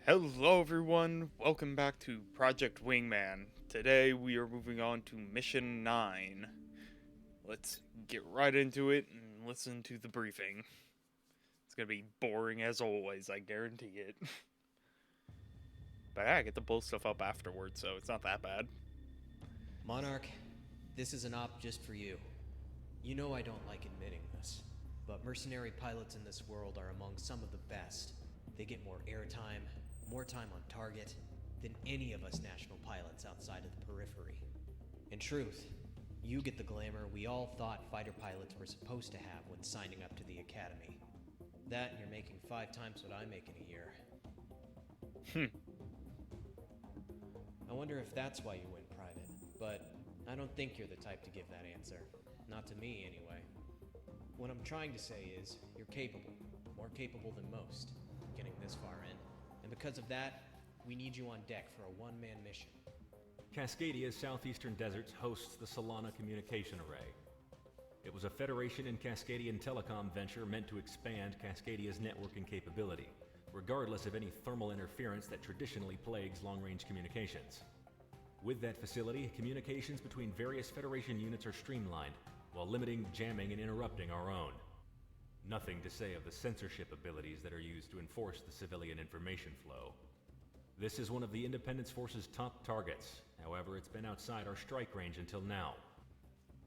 Hello everyone, welcome back to Project Wingman. Today we are moving on to Mission 9. Let's get right into it and listen to the briefing. It's gonna be boring as always, I guarantee it. But I get to pull stuff up afterwards, so it's not that bad. Monarch, this is an op just for you. You know I don't like admitting this, but mercenary pilots in this world are among some of the best. They get more airtime, more time on target, than any of us national pilots outside of the periphery. In truth, you get the glamour we all thought fighter pilots were supposed to have when signing up to the academy. That and you're making 5 times what I make in a year. I wonder if that's why you went private, but I don't think you're the type to give that answer. Not to me, anyway. What I'm trying to say is, you're capable. More capable than most, getting this far in. And because of that, we need you on deck for a one-man mission. Cascadia's southeastern deserts hosts the Solana Communication Array. It was a Federation and Cascadian telecom venture meant to expand Cascadia's networking capability, regardless of any thermal interference that traditionally plagues long-range communications. With that facility, communications between various Federation units are streamlined, while limiting jamming and interrupting our own. Nothing to say of the censorship abilities that are used to enforce the civilian information flow. This is one of the Independence Force's top targets. However, it's been outside our strike range until now.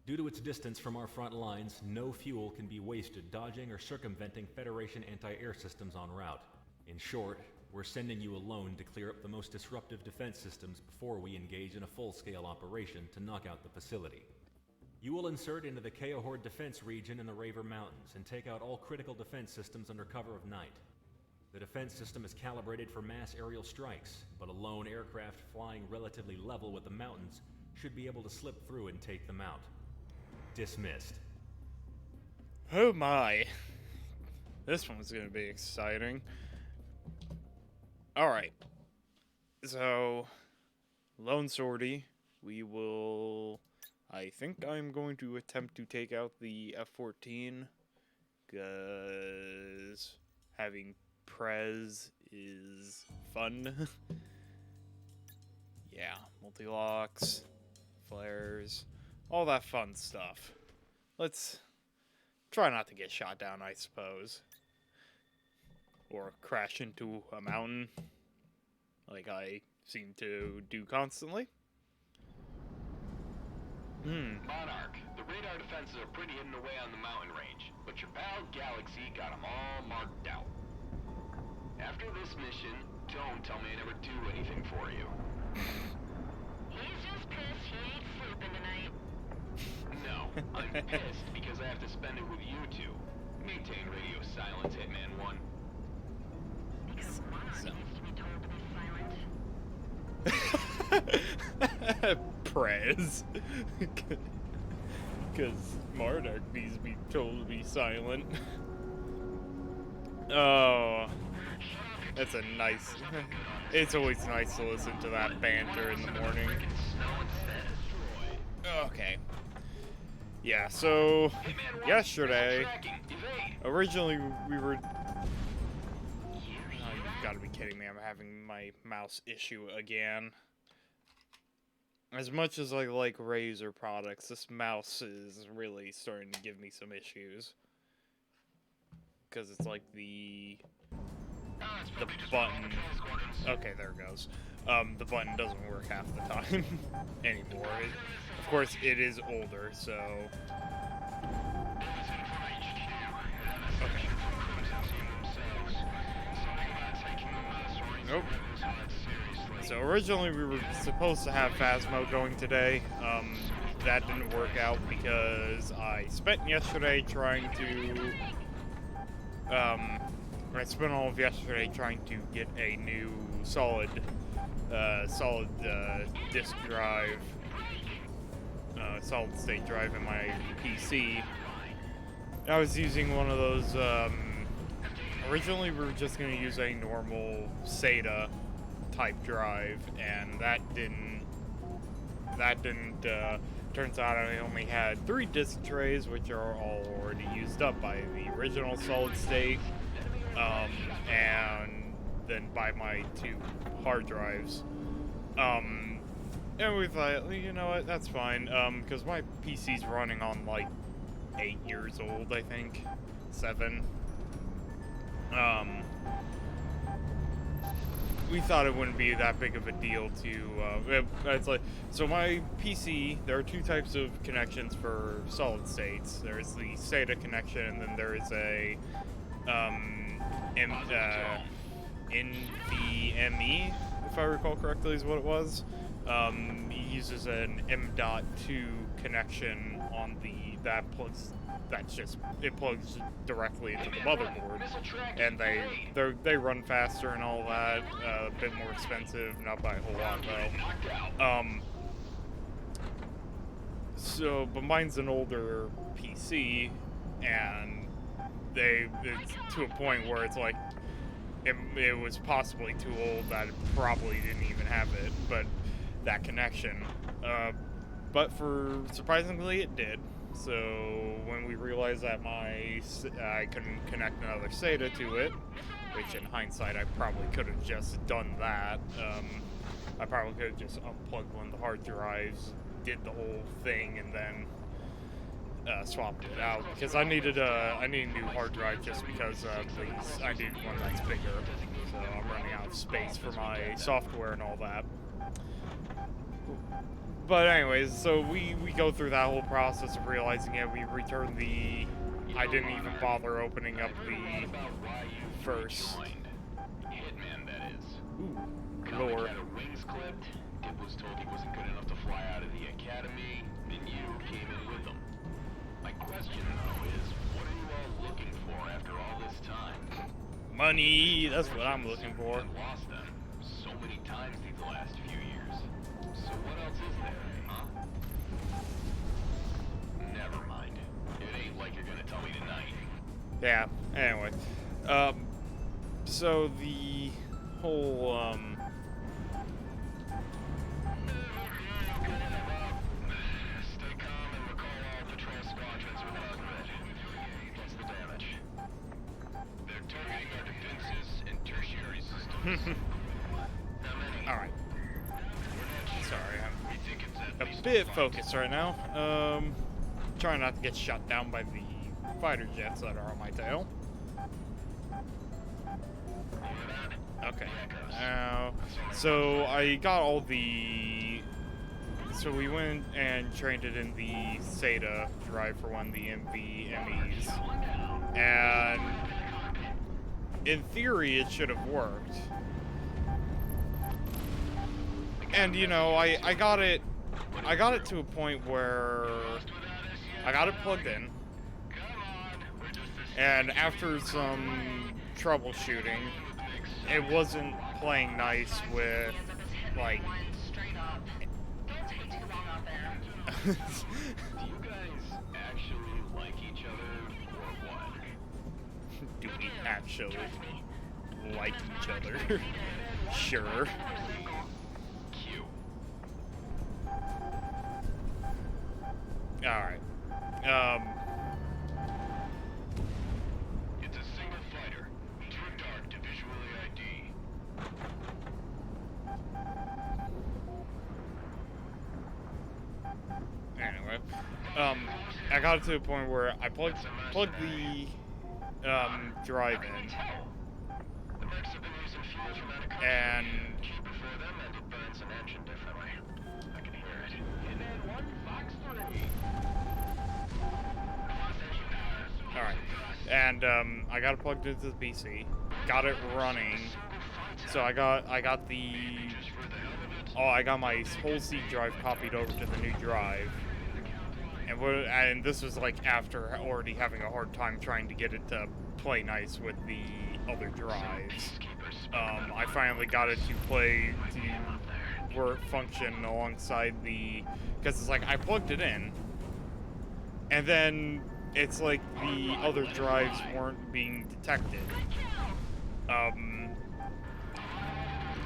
Due to its distance from our front lines, no fuel can be wasted dodging or circumventing Federation anti-air systems en route. In short, we're sending you alone to clear up the most disruptive defense systems before we engage in a full-scale operation to knock out the facility. You will insert into the Keohord defense region in the Raver Mountains and take out all critical defense systems under cover of night. The defense system is calibrated for mass aerial strikes, but a lone aircraft flying relatively level with the mountains should be able to slip through and take them out. Dismissed. Oh my. This one's gonna be exciting. Alright. So, lone sortie. We will... I think I'm going to attempt to take out the F-14, because having Prez is fun. Yeah, multi-locks, flares, all that fun stuff. Let's try not to get shot down, I suppose. Or crash into a mountain, like I seem to do constantly. Monarch, the radar defenses are pretty hidden away on the mountain range, but your pal Galaxy got them all marked out. After this mission, don't tell me I never do anything for you. He's just pissed he ain't sleeping tonight. No, I'm pissed because I have to spend it with you two. Maintain radio silence, Hitman 1. Because Monarch needs to be told to be silent. Prez. Because Mardak needs to be told to be silent. Oh, that's a nice... It's always nice to listen to that banter in the morning. Okay. Yeah, so... Yesterday... Originally, we were... Oh, you've got to be kidding me. I'm having my mouse issue again. As much as I like Razer products, this mouse is really starting to give me some issues. Because it's like the button... Okay, there it goes. The button doesn't work half the time anymore. Of course, it is older, so... Okay. Nope. So originally we were supposed to have Phasmo going today. That didn't work out because I spent yesterday trying to... I spent all of yesterday trying to get a new solid disk drive, solid state drive in my PC. I was using one of those, originally we were just going to use a normal SATA type drive, and that didn't, turns out I only had 3 disk trays, which are all already used up by the original solid state, and than buy my 2 hard drives. And we thought, you know what, that's fine, because my PC's running on, like, 8 years old, I think. 7. We thought it wouldn't be that big of a deal to, it's like, so my PC, there are 2 types of connections for solid states. There's the SATA connection, and then there is a, NVMe, if I recall correctly, is what it was. It uses an M.2 connection on it plugs directly into the motherboard, and they run faster and all that, a bit more expensive, not by a whole lot though. But mine's an older PC, and it's to a point where it's like, it was possibly too old that it probably didn't even have it, but that connection. But surprisingly it did. So when we realized that I couldn't connect another SATA to it, which in hindsight I probably could have just done that. I probably could have just unplugged one of the hard drives, did the whole thing, and then swapped it out, because I needed a new hard drive just because I needed one that's bigger. So I'm running out of space for my software and all that. But anyways, so we go through that whole process of realizing it. We return I didn't even bother opening up the first. Hitman, that is. Ooh, Lord. Had wings clipped. Dip was told he wasn't good enough to fly out of the academy, and you came in with him. My question, though, is what are you all looking for after all this time? Money, that's what I'm looking for. And lost them so many times these last few years. So what else is there, huh? Never mind. It ain't like you're gonna tell me tonight. Yeah, anyway. So the whole, Stay calm and recall all patrol squadrons without grid. What's the damage? They're targeting our defenses and tertiary systems. alright. Sorry, We think it's at I'm a least bit focused right now. Trying not to get shot down by the fighter jets that are on my tail. Okay. So I got all the... So we went and trained it in the SATA drive for one of the NVMEs. And in theory, it should have worked. And, you know, I got it to a point where I got it plugged in. And after some troubleshooting, it wasn't playing nice with, like... Do you guys actually like each other, or what? Do we actually like each other? Sure. Q. Alright. It's a single fighter. Too dark to visually ID. Anyway. I got it to a point where I plugged the drive in. The Mercs have been using fuel from out of country. And Cheaper for them, and it burns an engine differently. I can hear it. And then one Fox 3. alright. And I got it plugged into the PC. Got it running. So I got the I got my whole C drive copied over to the new drive. And this was like after already having a hard time trying to get it to play nice with the other drives. I finally got it to work, function alongside because it's like I plugged it in, and then it's like the other drives weren't being detected. And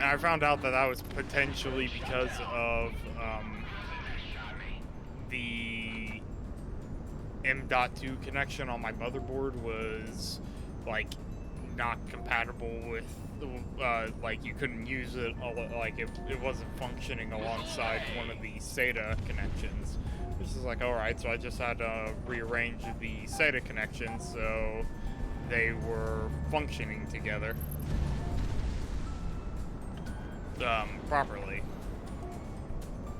I found out that was potentially because of the M.2 connection on my motherboard was like not compatible with like you couldn't use it, like it wasn't functioning alongside one of the SATA connections. Which is like, alright, so I just had to rearrange the SATA connections so they were functioning together properly.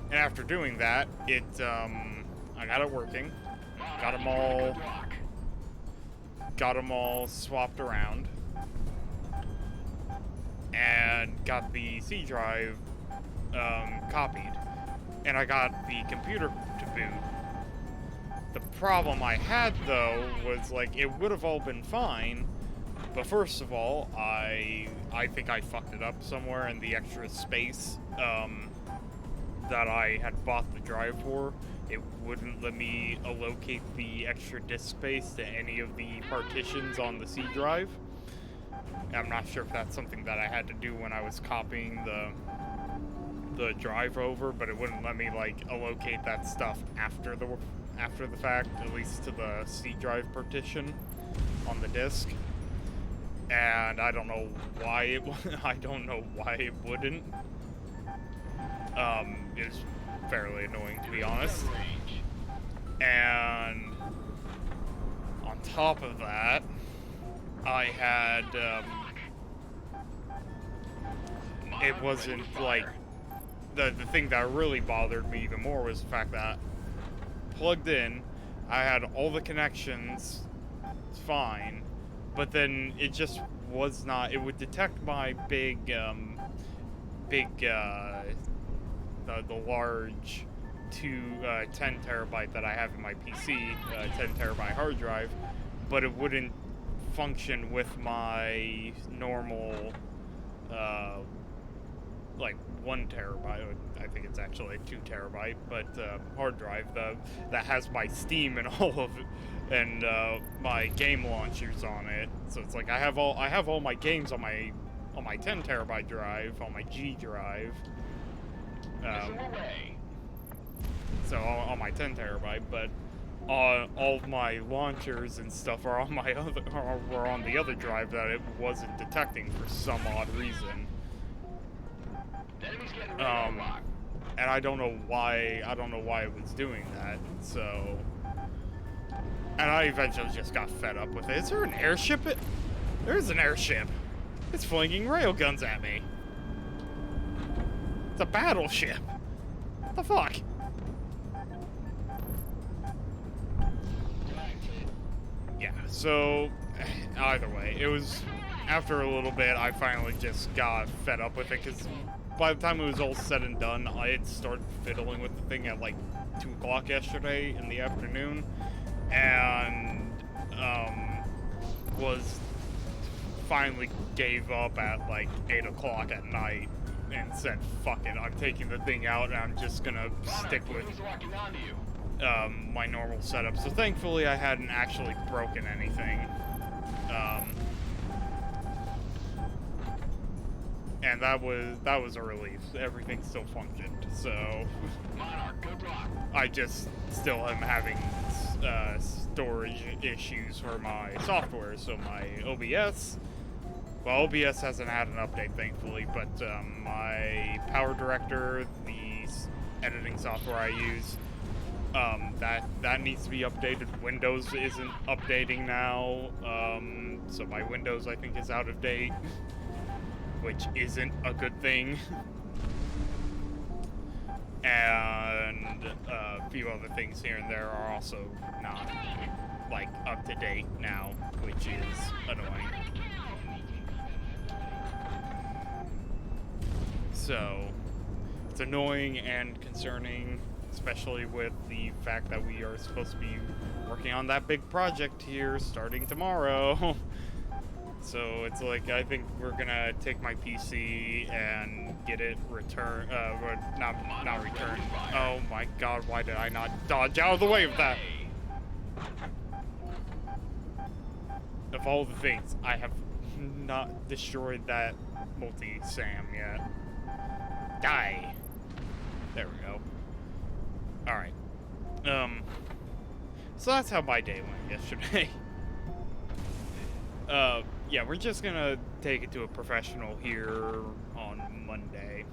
And after doing that, I got it working, got them all swapped around, and got the C drive copied, and I got the computer to boot. The problem I had, though, was like it would have all been fine, but first of all, I think I fucked it up somewhere in the extra space that I had bought the drive for. It wouldn't let me allocate the extra disk space to any of the partitions on the C drive. I'm not sure if that's something that I had to do when I was copying the drive over, but it wouldn't let me like allocate that stuff after the fact, at least to the C drive partition on the disk. And I don't know why it wouldn't. It's fairly annoying, to be honest. And on top of that, I had it wasn't like the thing that really bothered me even more was the fact that plugged in, I had all the connections fine, but then it just was not. It would detect my the large 10 terabyte that I have in my PC, 10 terabyte hard drive, but it wouldn't function with my normal like 1 terabyte. I think it's actually 2 terabyte, but hard drive that has my Steam and all of it, and my game launchers on it. So it's like I have all my games on my 10 terabyte drive, on my G drive. So on my 10 terabyte, but all of my launchers and stuff are on were on the other drive that it wasn't detecting for some odd reason. And I don't know why it was doing that. So, and I eventually just got fed up with it. Is there an airship? There's an airship. It's flinging railguns at me. It's a battleship. What the fuck? Yeah, so either way, it was after a little bit, I finally just got fed up with it, because by the time it was all said and done, I had started fiddling with the thing at like 2 o'clock yesterday in the afternoon, and was finally gave up at like 8 o'clock at night and said, fuck it, I'm taking the thing out and I'm just gonna stick with my normal setup. So thankfully I hadn't actually broken anything. And that was a relief. Everything still functioned. So I just still am having storage issues for my software. So my OBS, well, OBS hasn't had an update, thankfully, but my Power Director, the editing software I use, that needs to be updated. Windows isn't updating now, so my Windows, I think, is out of date, which isn't a good thing. And a few other things here and there are also not, like, up to date now, which is annoying. So, it's annoying and concerning, especially with the fact that we are supposed to be working on that big project here starting tomorrow. So it's like, I think we're gonna take my PC and get it returned, not returned. Oh my god, why did I not dodge out of the way of that? Of all the things, I have not destroyed that multi-SAM yet. Die! There we go. Alright. So that's how my day went yesterday. Yeah, we're just gonna take it to a professional here on Monday.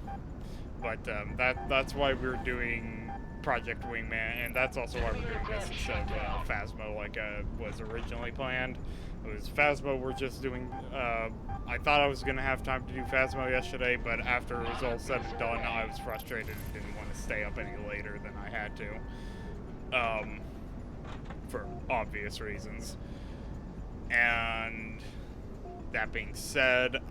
But that's why we're doing Project Wingman, and that's also why we're doing this instead of Phasmo like was originally planned. It was Phasmo, we're just doing, I thought I was going to have time to do Phasmo yesterday, but after it was all said and done, I was frustrated and didn't want to stay up any later than I had to. For obvious reasons. And that being said,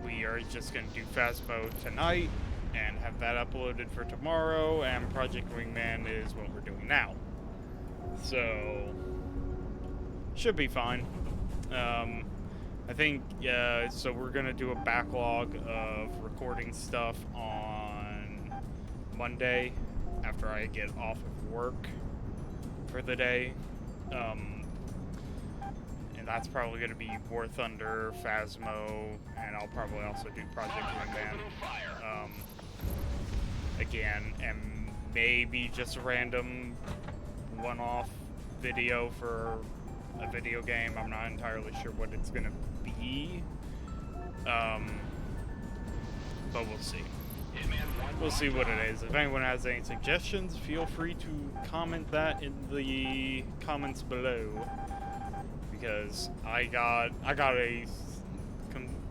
we are just going to do Phasmo tonight and have that uploaded for tomorrow, and Project Wingman is what we're doing now. So, should be fine. I think, so we're going to do a backlog of recording stuff on Monday after I get off of work for the day. And that's probably going to be War Thunder, Phasmo, and I'll probably also do Project Wingman. Again, and maybe just a random one-off video for a video game. I'm not entirely sure what it's going to be. But we'll see. We'll see what it is. If anyone has any suggestions, feel free to comment that in the comments below. Because I got a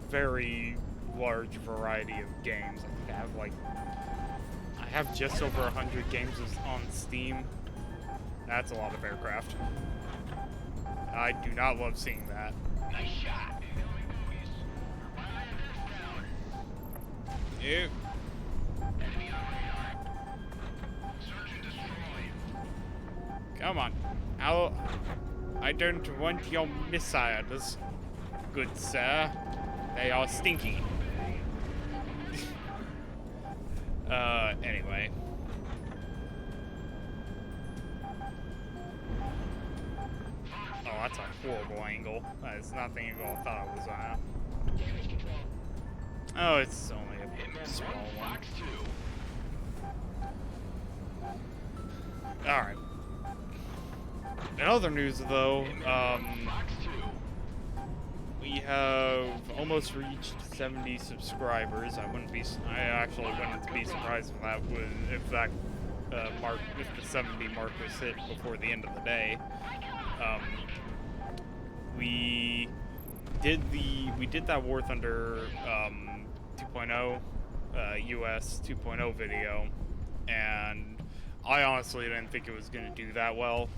very large variety of games. I think I have just over 100 games on Steam. That's a lot of aircraft. I do not love seeing that. Nice shot. Ew. Enemy on radar. Search and destroy. Come on. I don't want your missiles, good sir. They are stinky. Anyway. Oh, that's a horrible angle. That is not the angle I thought it was on. Oh, it's only a small one. Alright. In other news, though, we have almost reached 70 subscribers. I actually wouldn't be surprised if the 70 mark was hit before the end of the day. We did that War Thunder 2.0 US 2.0 video, and I honestly didn't think it was going to do that well.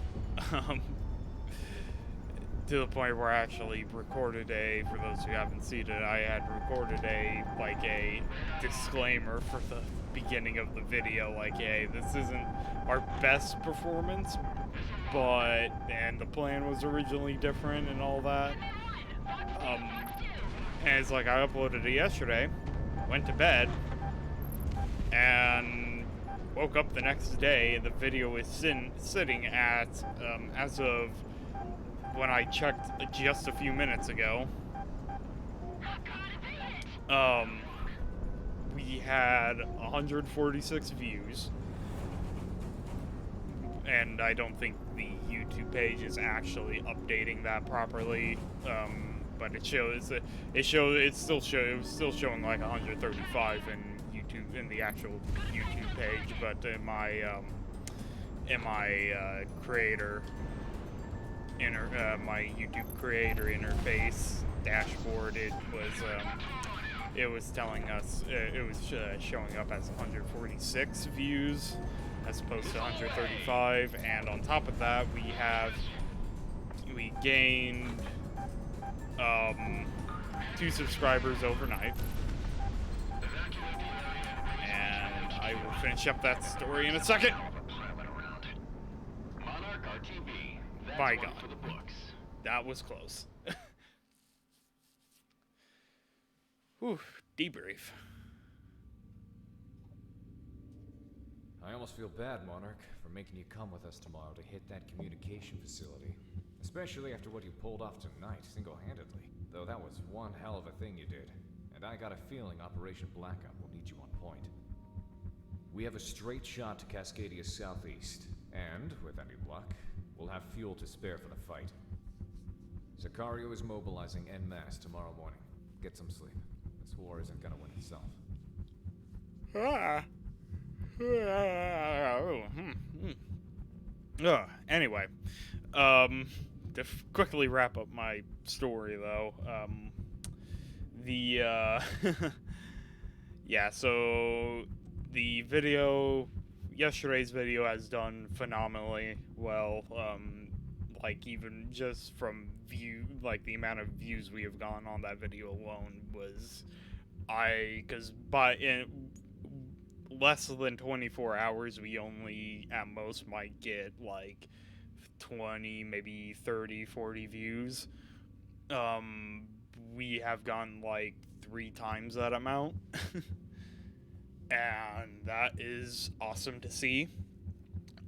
To the point where I actually recorded for those who haven't seen it, I had recorded a disclaimer for the beginning of the video, like, hey, this isn't our best performance, and the plan was originally different and all that. And it's like, I uploaded it yesterday, went to bed, and woke up the next day, and the video is sitting at, as of when I checked just a few minutes ago, we had 146 views, and I don't think the YouTube page is actually updating that properly, but it was still showing like 135 in YouTube, in the actual YouTube page, but in my creator my YouTube creator interface dashboard, it was telling us it was showing up as 146 views as opposed to 135, and on top of that we gained 2 subscribers overnight, and I will finish up that story in a second. By God, that was close. Whew, debrief. I almost feel bad, Monarch, for making you come with us tomorrow to hit that communication facility. Especially after what you pulled off tonight, single-handedly. Though that was one hell of a thing you did. And I got a feeling Operation Blackout will need you on point. We have a straight shot to Cascadia's southeast. And, with any luck, we'll have fuel to spare for the fight. Sicario is mobilizing en masse tomorrow morning. Get some sleep. This war isn't gonna win itself. Anyway, to quickly wrap up my story, though, yeah, so the video, yesterday's video has done phenomenally well, like, even just from like, the amount of views we have gotten on that video alone was, because in less than 24 hours, we only, at most, might get, like, 20, maybe 30, 40 views. We have gotten, like, 3 times that amount. And that is awesome to see.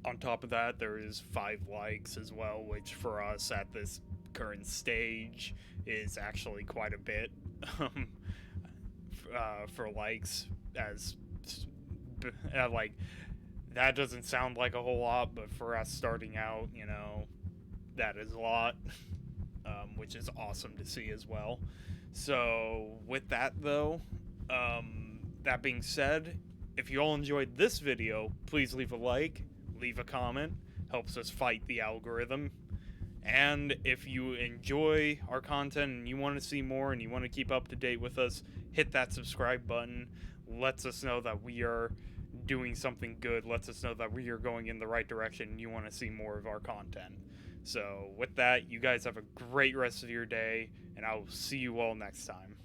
On top of that, there is 5 likes as well, which for us at this current stage is actually quite a bit. For likes, as like, that doesn't sound like a whole lot, but for us starting out, you know, that is a lot. Which is awesome to see as well. So with that, though, that being said, if you all enjoyed this video, please leave a like, leave a comment, helps us fight the algorithm. And if you enjoy our content and you want to see more and you want to keep up to date with us, hit that subscribe button. Lets us know that we are doing something good, lets us know that we are going in the right direction and you want to see more of our content. So with that, you guys have a great rest of your day, and I will see you all next time.